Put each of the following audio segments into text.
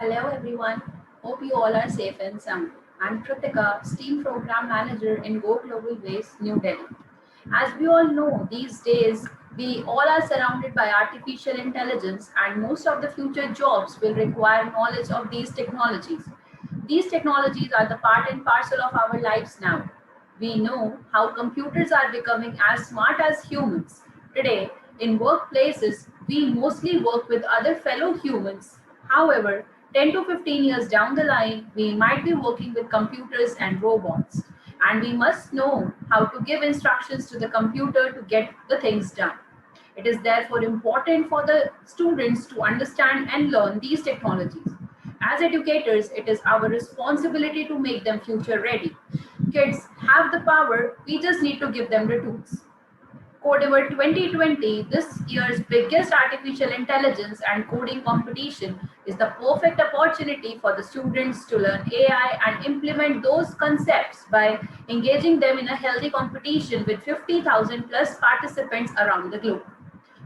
Hello everyone, hope you all are safe and sound. I'm Kritika, STEAM Program Manager in GoGlobalWays, New Delhi. As we all know, these days we all are surrounded by artificial intelligence and most of the future jobs will require knowledge of these technologies. These technologies are the part and parcel of our lives now. We know how computers are becoming as smart as humans. Today, in workplaces, we mostly work with other fellow humans. However, 10 to 15 years down the line, we might be working with computers and robots. And we must know how to give instructions to the computer to get the things done. It is therefore important for the students to understand and learn these technologies. As educators, it is our responsibility to make them future ready. Kids have the power, we just need to give them the tools. Codeavour 2020, this year's biggest artificial intelligence and coding competition, is the perfect opportunity for the students to learn AI and implement those concepts by engaging them in a healthy competition with 50,000 plus participants around the globe.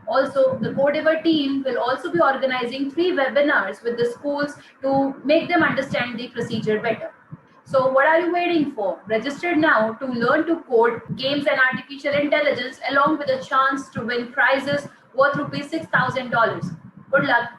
Also, the Codeavour team will also be organizing 3 webinars with the schools to make them understand the procedure better. So what are you waiting for? Register now to learn to code, games and artificial intelligence along with a chance to win prizes worth rupees $6,000. Good luck.